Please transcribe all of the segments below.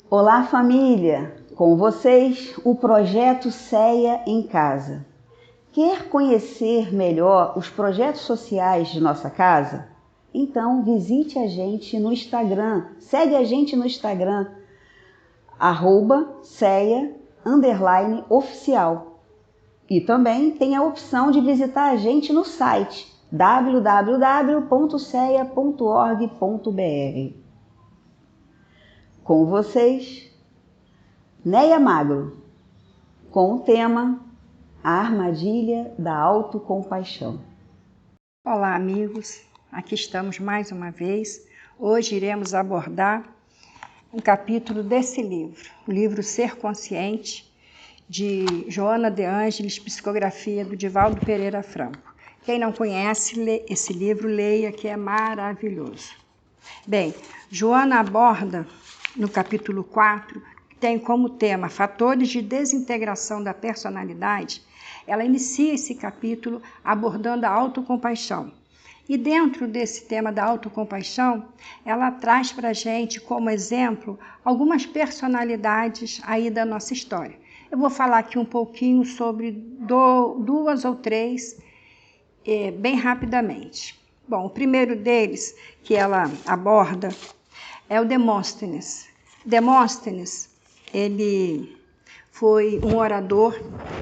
Olá, família! Com vocês, o projeto CEA em Casa. Quer conhecer melhor os projetos sociais de nossa casa? Então, visite a gente no Instagram, segue a gente no Instagram, @CEA_oficial. E também tem a opção de visitar a gente no site www.cea.org.br. Com vocês, Neia Magro, com o tema A Armadilha da Autocompaixão. Olá, amigos. Aqui estamos mais uma vez. Hoje iremos abordar um capítulo desse livro, o livro Ser Consciente, de Joana de Ângeles, psicografia do Divaldo Pereira Franco. Quem não conhece esse livro, leia, que é maravilhoso. Bem, Joana aborda no capítulo 4, que tem como tema fatores de desintegração da personalidade. Ela inicia esse capítulo abordando a autocompaixão. E dentro desse tema da autocompaixão, ela traz para a gente como exemplo algumas personalidades aí da nossa história. Eu vou falar aqui um pouquinho sobre duas ou três, bem rapidamente. Bom, o primeiro deles que ela aborda é o Demóstenes. Demóstenes, ele foi um orador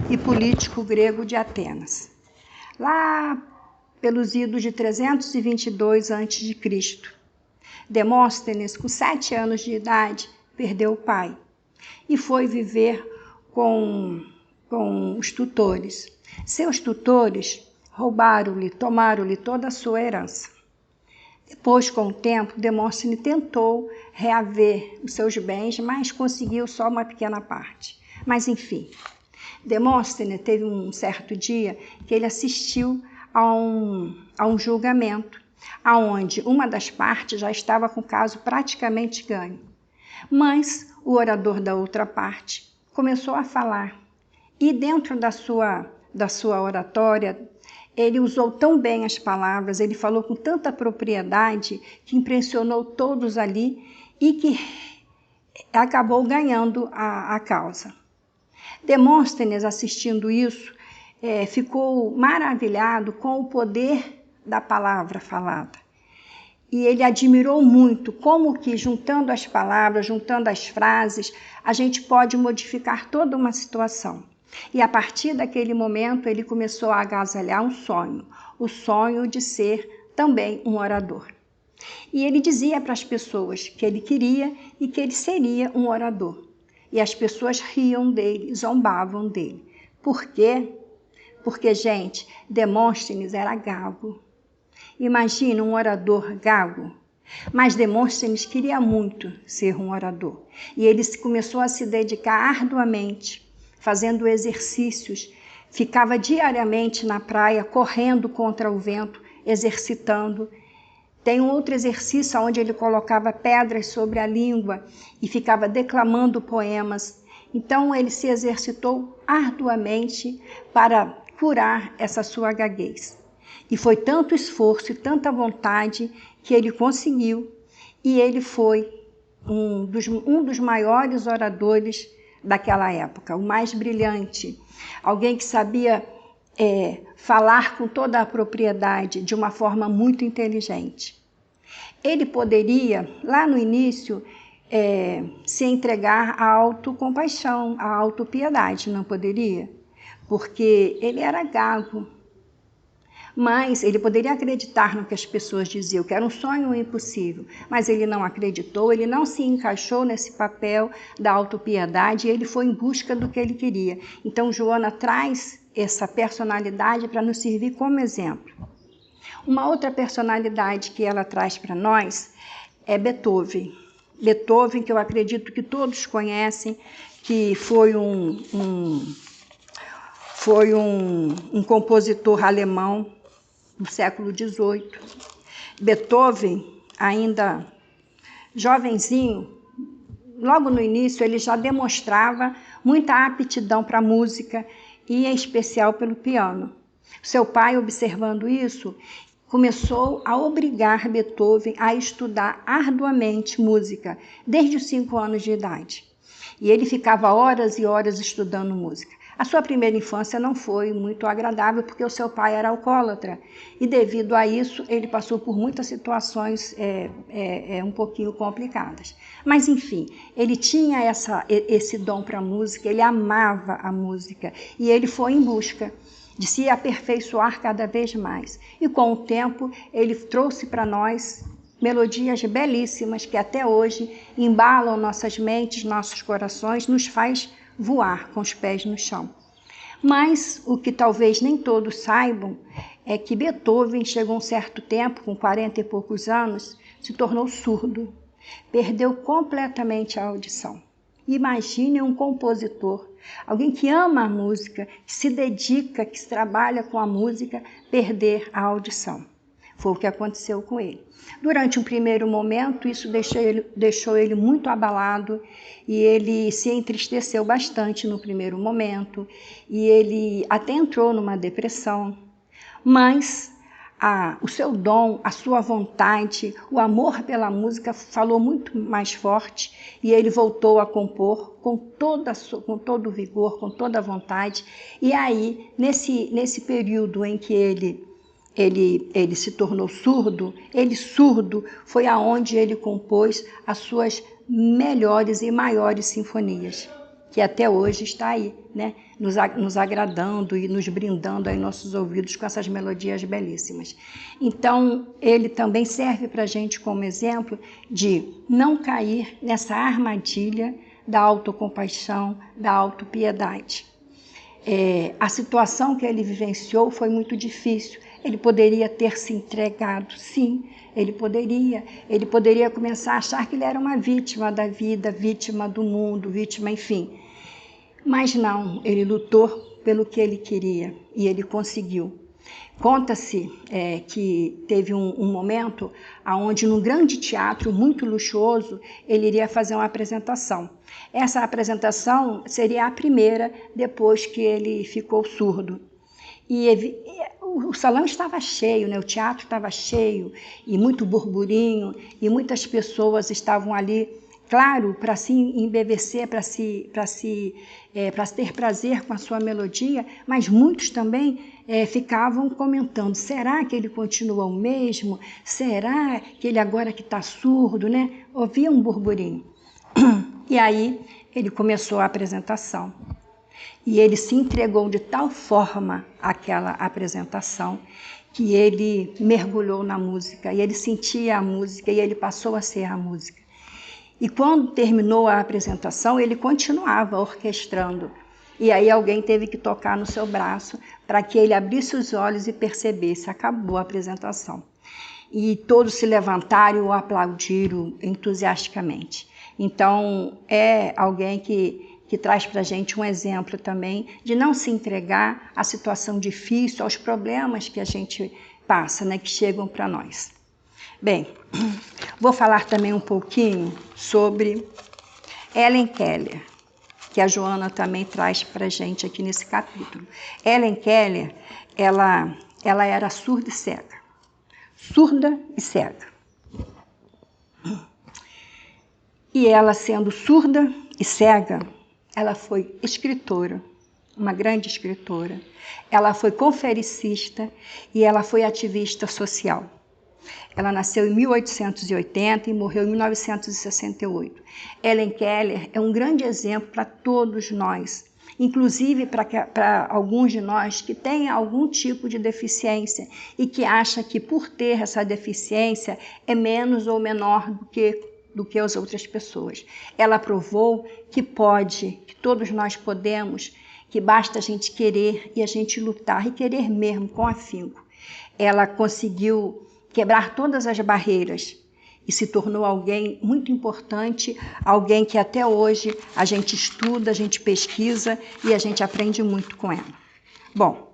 e político grego de Atenas. Lá pelos idos de 322 a.C., Demóstenes, com 7 anos de idade, perdeu o pai e foi viver com os tutores. Seus tutores roubaram-lhe, tomaram-lhe toda a sua herança. Depois, com o tempo, Demóstenes tentou reaver os seus bens, mas conseguiu só uma pequena parte. Mas, enfim, Demóstenes teve um certo dia que ele assistiu a um julgamento, onde uma das partes já estava com o caso praticamente ganho. Mas o orador da outra parte começou a falar. E dentro da sua oratória, ele usou tão bem as palavras, ele falou com tanta propriedade que impressionou todos ali e que acabou ganhando a causa. Demóstenes, assistindo isso, ficou maravilhado com o poder da palavra falada. E ele admirou muito como que, juntando as palavras, juntando as frases, a gente pode modificar toda uma situação. E a partir daquele momento, ele começou a agasalhar um sonho, o sonho de ser também um orador. E ele dizia para as pessoas que ele queria e que ele seria um orador. E as pessoas riam dele, zombavam dele. Por quê? Porque, gente, Demóstenes era gago. Imagina um orador gago. Mas Demóstenes queria muito ser um orador. E ele começou a se dedicar arduamente, fazendo exercícios. Ficava diariamente na praia, correndo contra o vento, exercitando. Tem um outro exercício onde ele colocava pedras sobre a língua e ficava declamando poemas. Então, ele se exercitou arduamente para curar essa sua gaguez. E foi tanto esforço e tanta vontade que ele conseguiu. E ele foi um dos maiores oradores daquela época, o mais brilhante. Alguém que sabia falar com toda a propriedade, de uma forma muito inteligente. Ele poderia, lá no início, se entregar à autocompaixão, à autopiedade, não poderia? Porque ele era gago. Mas ele poderia acreditar no que as pessoas diziam, que era um sonho impossível. Mas ele não acreditou, ele não se encaixou nesse papel da autopiedade e ele foi em busca do que ele queria. Então, Joana traz essa personalidade para nos servir como exemplo. Uma outra personalidade que ela traz para nós é Beethoven. Beethoven, que eu acredito que todos conhecem, que foi um compositor alemão do século XVIII. Beethoven, ainda jovenzinho, logo no início ele já demonstrava muita aptidão para a música e em especial pelo piano. Seu pai, observando isso, começou a obrigar Beethoven a estudar arduamente música, desde os 5 anos de idade. E ele ficava horas e horas estudando música. A sua primeira infância não foi muito agradável, porque o seu pai era alcoólatra. E devido a isso, ele passou por muitas situações um pouquinho complicadas. Mas, enfim, ele tinha esse dom para a música, ele amava a música. E ele foi em busca de se aperfeiçoar cada vez mais. E com o tempo, ele trouxe para nós melodias belíssimas que até hoje embalam nossas mentes, nossos corações, nos faz voar com os pés no chão. Mas o que talvez nem todos saibam é que Beethoven chegou a um certo tempo, com 40 e poucos anos, se tornou surdo, perdeu completamente a audição. Imagine um compositor, alguém que ama a música, que se dedica, que trabalha com a música, perder a audição. Foi o que aconteceu com ele. Durante um primeiro momento, isso deixou ele muito abalado e ele se entristeceu bastante no primeiro momento e ele até entrou numa depressão. Mas o seu dom, a sua vontade, o amor pela música falou muito mais forte e ele voltou a compor com todo o vigor, com toda a vontade. E aí, nesse período em que ele se tornou surdo, surdo foi aonde ele compôs as suas melhores e maiores sinfonias, que até hoje está aí, né? nos agradando e nos brindando aí nossos ouvidos com essas melodias belíssimas. Então, ele também serve para a gente como exemplo de não cair nessa armadilha da autocompaixão, da autopiedade. A situação que ele vivenciou foi muito difícil. Ele poderia ter se entregado, sim, ele poderia começar a achar que ele era uma vítima da vida, vítima do mundo, vítima, enfim. Mas não, ele lutou pelo que ele queria e ele conseguiu. Conta-se que teve um momento onde, num grande teatro muito luxuoso, ele iria fazer uma apresentação. Essa apresentação seria a primeira depois que ele ficou surdo. E o salão estava cheio, né? O teatro estava cheio, e muito burburinho, e muitas pessoas estavam ali, claro, para se embevecer, para ter prazer com a sua melodia, mas muitos também ficavam comentando: será que ele continua o mesmo? Será que ele agora que está surdo, né? Ouvia um burburinho. E aí ele começou a apresentação. E ele se entregou de tal forma àquela apresentação que ele mergulhou na música, e ele sentia a música, e ele passou a ser a música. E quando terminou a apresentação, ele continuava orquestrando. E aí alguém teve que tocar no seu braço para que ele abrisse os olhos e percebesse: acabou a apresentação. E todos se levantaram e o aplaudiram entusiasticamente. Então, é alguém que traz para a gente um exemplo também de não se entregar à situação difícil, aos problemas que a gente passa, né, que chegam para nós. Bem, vou falar também um pouquinho sobre Helen Keller, que a Joana também traz para a gente aqui nesse capítulo. Helen Keller, ela era surda e cega. E ela, sendo surda e cega, ela foi escritora, uma grande escritora. Ela foi conferencista e ela foi ativista social. Ela nasceu em 1880 e morreu em 1968. Helen Keller é um grande exemplo para todos nós, inclusive para alguns de nós que têm algum tipo de deficiência e que acham que, por ter essa deficiência, é menos ou menor do que as outras pessoas. Ela provou que pode, que todos nós podemos, que basta a gente querer e a gente lutar, e querer mesmo, com afinco. Ela conseguiu quebrar todas as barreiras e se tornou alguém muito importante, alguém que até hoje a gente estuda, a gente pesquisa e a gente aprende muito com ela. Bom,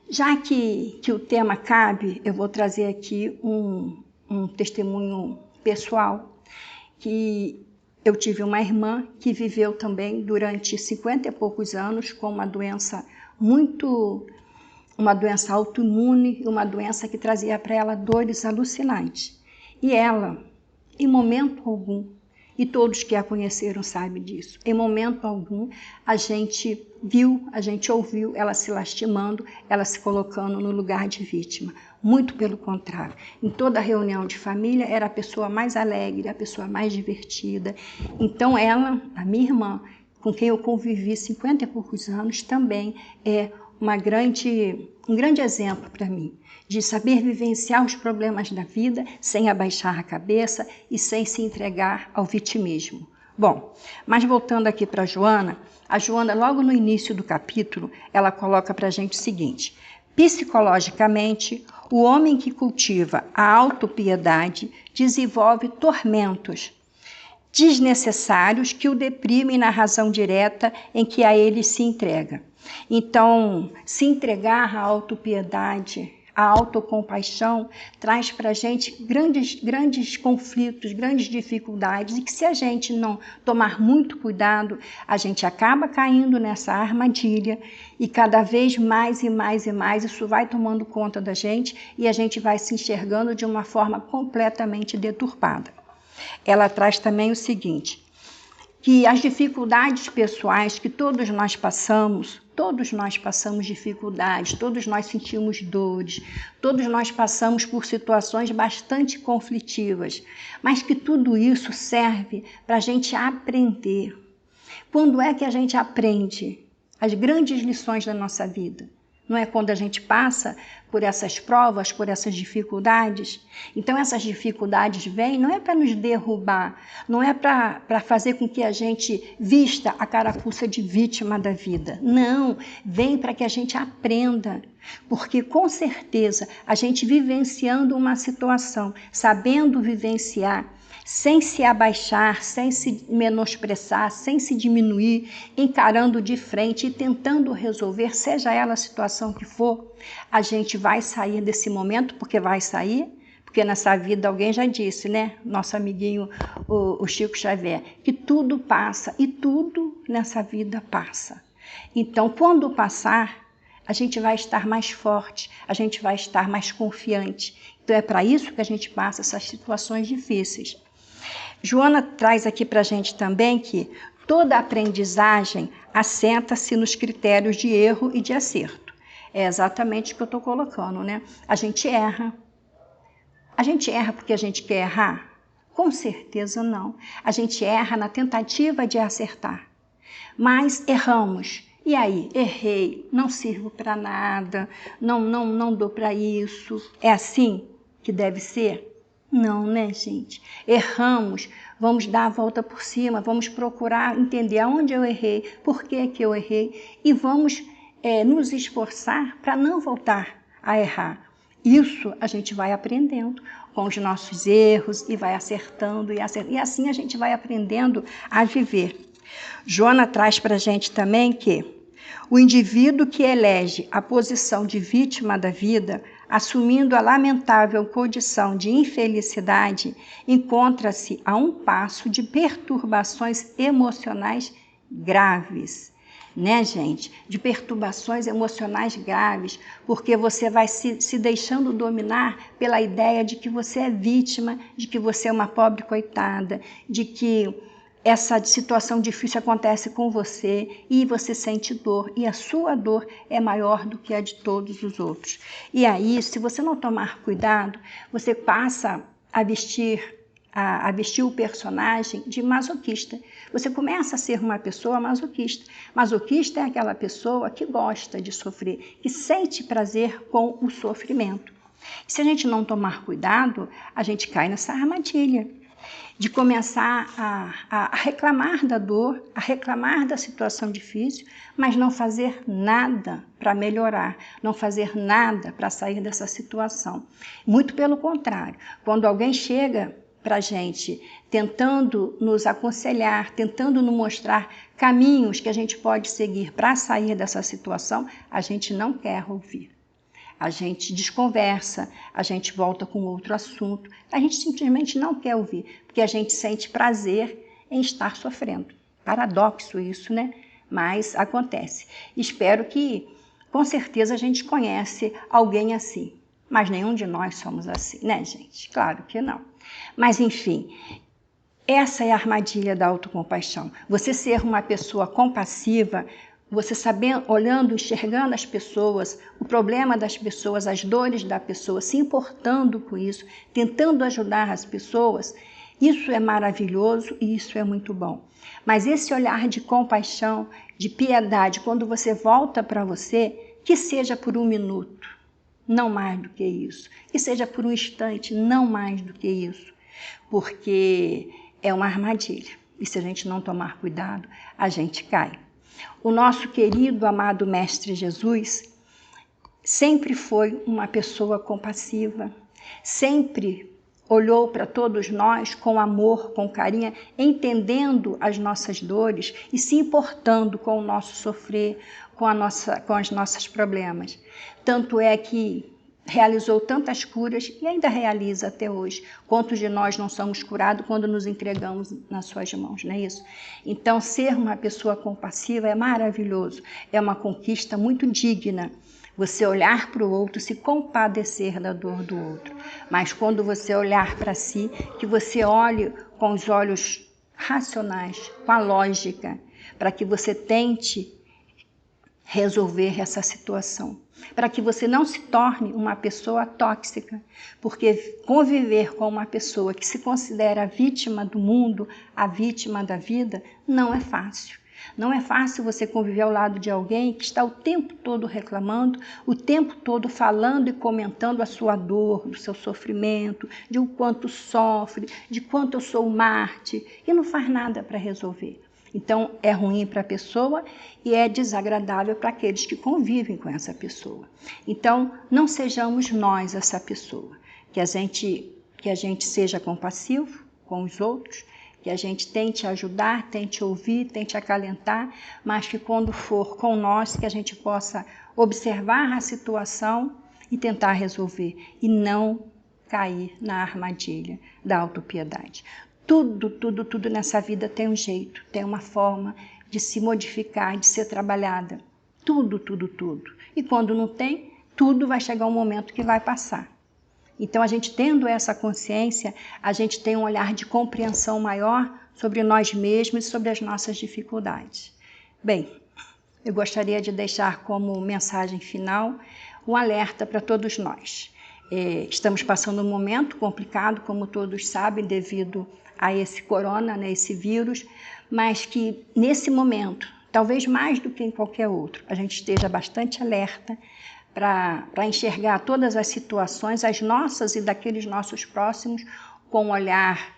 já que o tema cabe, eu vou trazer aqui um testemunho pessoal, que eu tive uma irmã que viveu também durante 50 e poucos anos com uma doença muito uma doença autoimune, uma doença que trazia para ela dores alucinantes. E ela, em momento algum, e todos que a conheceram sabem disso, em momento algum a gente viu, a gente ouviu ela se lastimando, ela se colocando no lugar de vítima. Muito pelo contrário. Em toda reunião de família era a pessoa mais alegre, a pessoa mais divertida. Então ela, a minha irmã, com quem eu convivi 50 e poucos anos, também é um grande exemplo para mim, de saber vivenciar os problemas da vida sem abaixar a cabeça e sem se entregar ao vitimismo. Bom, mas voltando aqui para a Joana, logo no início do capítulo, ela coloca para a gente o seguinte: psicologicamente, o homem que cultiva a autopiedade desenvolve tormentos desnecessários que o deprimem na razão direta em que a ele se entrega. Então, se entregar à autopiedade, à autocompaixão, traz para a gente grandes conflitos, grandes dificuldades, e que se a gente não tomar muito cuidado, a gente acaba caindo nessa armadilha e cada vez mais e mais e mais isso vai tomando conta da gente e a gente vai se enxergando de uma forma completamente deturpada. Ela traz também o seguinte, que as dificuldades pessoais que todos nós passamos dificuldades, todos nós sentimos dores, todos nós passamos por situações bastante conflitivas, mas que tudo isso serve para a gente aprender. Quando é que a gente aprende as grandes lições da nossa vida? Não é quando a gente passa por essas provas, por essas dificuldades? Então essas dificuldades vêm, não é para nos derrubar, não é para fazer com que a gente vista a carapuça de vítima da vida. Não, vem para que a gente aprenda. Porque com certeza a gente vivenciando uma situação, sabendo vivenciar, sem se abaixar, sem se menosprezar, sem se diminuir, encarando de frente e tentando resolver, seja ela a situação que for, a gente vai sair desse momento, porque vai sair, porque nessa vida alguém já disse, né? Nosso amiguinho, o Chico Xavier, que tudo passa e tudo nessa vida passa. Então, quando passar, a gente vai estar mais forte, a gente vai estar mais confiante. Então, é para isso que a gente passa essas situações difíceis. Joana traz aqui para a gente também que toda aprendizagem assenta-se nos critérios de erro e de acerto. É exatamente o que eu estou colocando, né? A gente erra. A gente erra porque a gente quer errar? Com certeza não. A gente erra na tentativa de acertar. Mas erramos. E aí? Errei, não sirvo para nada, não dou para isso. É assim que deve ser? Não, né, gente? Erramos, vamos dar a volta por cima, vamos procurar entender aonde eu errei, por que eu errei e vamos nos esforçar para não voltar a errar. Isso a gente vai aprendendo com os nossos erros e vai acertando e assim a gente vai aprendendo a viver. Joana traz para a gente também que o indivíduo que elege a posição de vítima da vida, assumindo a lamentável condição de infelicidade, encontra-se a um passo de perturbações emocionais graves. Né, gente? De perturbações emocionais graves, porque você vai se deixando dominar pela ideia de que você é vítima, de que você é uma pobre coitada, de que essa situação difícil acontece com você e você sente dor, e a sua dor é maior do que a de todos os outros. E aí, se você não tomar cuidado, você passa a vestir o personagem de masoquista. Você começa a ser uma pessoa masoquista. Masoquista é aquela pessoa que gosta de sofrer, que sente prazer com o sofrimento. Se a gente não tomar cuidado, a gente cai nessa armadilha de começar a reclamar da dor, a reclamar da situação difícil, mas não fazer nada para melhorar, não fazer nada para sair dessa situação. Muito pelo contrário, quando alguém chega para a gente tentando nos aconselhar, tentando nos mostrar caminhos que a gente pode seguir para sair dessa situação, a gente não quer ouvir. A gente desconversa, a gente volta com outro assunto, a gente simplesmente não quer ouvir, porque a gente sente prazer em estar sofrendo. Paradoxo isso, né? Mas acontece. Espero que Com certeza a gente conhece alguém assim, mas nenhum de nós somos assim, né, gente? Claro que não. Mas, enfim, essa é a armadilha da autocompaixão. Você ser uma pessoa compassiva, você sabendo, olhando, enxergando as pessoas, o problema das pessoas, as dores da pessoa, se importando com isso, tentando ajudar as pessoas, isso é maravilhoso e isso é muito bom. Mas esse olhar de compaixão, de piedade, quando você volta para você, que seja por 1 minuto, não mais do que isso. Que seja por um instante, não mais do que isso. Porque é uma armadilha. E se a gente não tomar cuidado, a gente cai. O nosso querido, amado Mestre Jesus sempre foi uma pessoa compassiva, sempre olhou para todos nós com amor, com carinho, entendendo as nossas dores e se importando com o nosso sofrer, com os nossos problemas. Tanto é que realizou tantas curas e ainda realiza até hoje. Quantos de nós não somos curados quando nos entregamos nas suas mãos, não é isso? Então, ser uma pessoa compassiva é maravilhoso, é uma conquista muito digna. Você olhar para o outro, se compadecer da dor do outro. Mas quando você olhar para si, que você olhe com os olhos racionais, com a lógica, para que você tente resolver essa situação, para que você não se torne uma pessoa tóxica, porque conviver com uma pessoa que se considera a vítima do mundo, a vítima da vida, não é fácil. Não é fácil você conviver ao lado de alguém que está o tempo todo reclamando, o tempo todo falando e comentando a sua dor, do seu sofrimento, de o quanto sofre, de quanto eu sou Marte, e não faz nada para resolver. Então, é ruim para a pessoa e é desagradável para aqueles que convivem com essa pessoa. Então, não sejamos nós essa pessoa. Que a gente seja compassivo com os outros, que a gente tente ajudar, tente ouvir, tente acalentar, mas que quando for com nós, que a gente possa observar a situação e tentar resolver, e não cair na armadilha da autopiedade. Tudo nessa vida tem um jeito, tem uma forma de se modificar, de ser trabalhada. Tudo. E quando não tem, tudo vai chegar um momento que vai passar. Então, a gente tendo essa consciência, a gente tem um olhar de compreensão maior sobre nós mesmos e sobre as nossas dificuldades. Bem, eu gostaria de deixar como mensagem final um alerta para todos nós. Estamos passando um momento complicado, como todos sabem, devido a esse corona, né, esse vírus, mas que nesse momento, talvez mais do que em qualquer outro, a gente esteja bastante alerta para enxergar todas as situações, as nossas e daqueles nossos próximos, com um olhar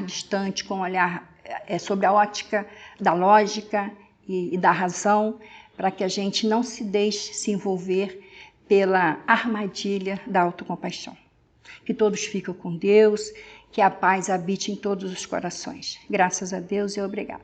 distante, com um olhar sobre a ótica da lógica e da razão, para que a gente não se deixe se envolver pela armadilha da autocompaixão. Que todos fiquem com Deus, que a paz habite em todos os corações. Graças a Deus e obrigada.